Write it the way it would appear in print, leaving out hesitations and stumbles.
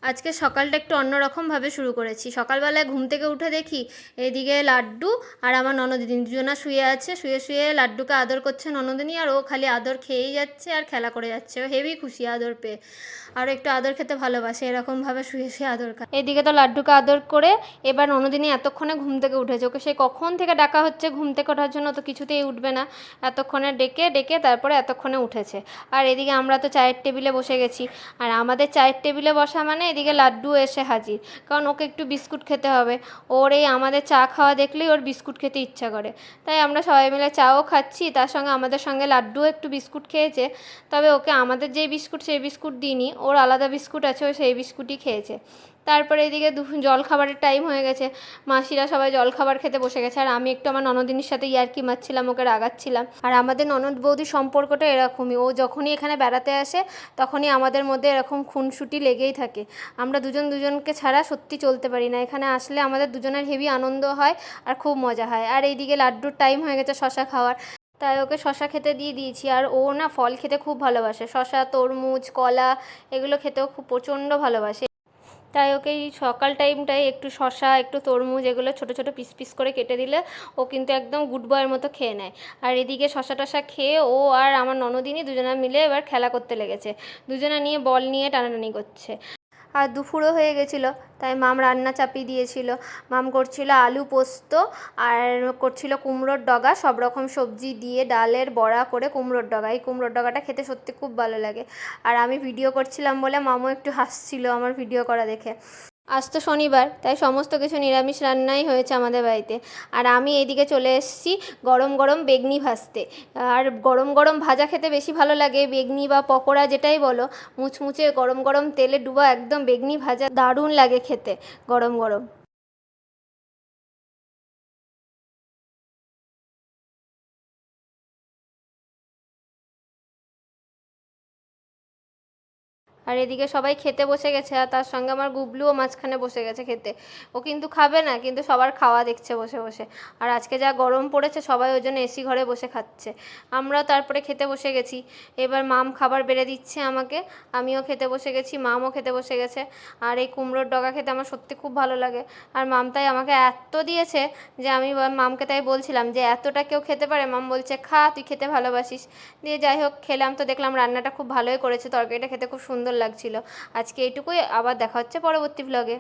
আজকে সকালটা একটু অন্যরকমভাবে শুরু করেছি। সকালবেলায় ঘুম থেকে উঠে দেখি এদিকে লাড্ডু আর আমার ননদিনী দুজনা শুয়ে আছে, শুয়ে শুয়ে লাড্ডুকে আদর করছে ননদিনী, আর ও খালি আদর খেয়েই যাচ্ছে আর খেলা করে যাচ্ছে। ও হেবি খুশি আদর পেয়ে, আর একটু আদর খেতে ভালোবাসে, এরকমভাবে শুয়ে শুয়ে আদর খায়। এদিকে তো লাড্ডুকে আদর করে এবার ননদিনী এতক্ষণে ঘুম থেকে উঠেছে। ওকে সেই কখন থেকে ডাকা হচ্ছে ঘুম থেকে ওঠার জন্য, তো কিছুতেই উঠবে না। এতক্ষণে ডেকে ডেকে তারপরে এতক্ষণে উঠেছে। আর এদিকে আমরা তো চায়ের টেবিলে বসে গেছি, আর আমাদের চায়ের টেবিলে বসা মানে এদিকে লাড্ডু এসে হাজির, কারণ ওকে একটু বিস্কুট খেতে হবে। ওর এই আমাদের চা খাওয়া দেখলেই ওর বিস্কুট খেতে ইচ্ছা করে, তাই আমরা সবাই মিলে চাও খাচ্ছি, তার সঙ্গে আমাদের সঙ্গে লাড্ডুও একটু বিস্কুট খেয়েছে। তবে ওকে আমাদের যেই বিস্কুট সেই বিস্কুট দিইনি, ওর আলাদা বিস্কুট আছে, ও সেই বিস্কুটই খেয়েছে। তারপরে এদিকে জল খাবারের টাইম হয়ে গেছে, মাসিরা সবাই জল খাবার খেতে বসে গেছে, আর আমি একটু আমার ননদিনীর সাথে ইয়ার্কি মারছিলাম, ওকে রাগাচ্ছিলাম। আর আমাদের ননদ বৌদির সম্পর্কটা এরকমই, ও যখনই এখানে বেড়াতে আসে তখনই আমাদের মধ্যে এরকম খুনসুটি লেগেই থাকে। আমরা দুজন দুজনকে ছাড়া সত্যি চলতে পারি না। এখানে আসলে আমাদের দুজনের হেভি আনন্দ হয় আর খুব মজা হয়। আর এইদিকে লাড্ডুর টাইম হয়ে গেছে শশা খাওয়ার, তাই ওকে শশা খেতে দিয়ে দিয়েছি। আর ও না ফল খেতে খুব ভালোবাসে, শশা, তরমুজ, কলা এগুলো খেতেও খুব প্রচণ্ড ভালোবাসে। তাই ওকে এই সকাল টাইমটায় একটু শশা, একটু তরমুজ এগুলো ছোটো ছোটো পিস পিস করে কেটে দিলে ও কিন্তু একদম গুড বয়ের মতো খেয়ে নেয়। আর এদিকে শশা টশা খেয়ে ও আর আমার ননদিনী দুজনা মিলে এবার খেলা করতে লেগেছে, দুজনা নিয়ে বল নিয়ে টানাটানি করছে। আর দুপুরও হয়ে গেছিলো, তাই মাম রান্না চাপিয়ে দিয়েছিল। মাম করছিল আলু পোস্ত, আর করছিল কুমড়োর ডগা, সব রকম সবজি দিয়ে ডালের বড়া করে কুমড়োর ডগা। এই কুমড়োর ডগাটা খেতে সত্যি খুব ভালো লাগে। আর আমি ভিডিও করছিলাম বলে মামও একটু হাসছিল আমার ভিডিও করা দেখে। আজ তো শনিবার, তাই সমস্ত কিছু নিরামিষ রান্নাই হয়েছে আমাদের বাড়িতে। আর আমি এইদিকে চলে এসেছি গরম গরম বেগনি ভাজতে। আর গরম গরম ভাজা খেতে বেশি ভালো লাগে, বেগনি বা পকোড়া যেটাই বলো, মুচমুচে গরম গরম তেলে ডুবা একদম বেগনি ভাজা দারুণ লাগে খেতে গরম গরম। আর এদিকে সবাই খেতে বসে গেছে, আর তার সঙ্গে আমার গুবলুও মাঝখানে বসে গেছে খেতে। ও কিন্তু খাবে না, কিন্তু সবার খাওয়া দেখছে বসে বসে। আর আজকে যা গরম পড়েছে সবাই ওই জন্য এসি ঘরে বসে খাচ্ছে। আমরাও তারপরে খেতে বসে গেছি। এবার মাম খাবার বেড়ে দিচ্ছে আমাকে, আমিও খেতে বসে গেছি, মামও খেতে বসে গেছে। আর এই কুমড়োর ডগা খেতে আমার সত্যি খুব ভালো লাগে। আর মাম তাই আমাকে এত দিয়েছে যে আমি মামকে তাই বলছিলাম যে এতটা কেউ খেতে পারে? মাম বলছে খা, তুই খেতে ভালোবাসিস। দিয়ে যাই হোক খেলাম, তো দেখলাম রান্নাটা খুব ভালোই করেছে, তরকারিটা খেতে খুব সুন্দর লাগছিল। আজকে এইটুকুই, আবার দেখা হচ্ছে পরবর্তী ভ্লগে।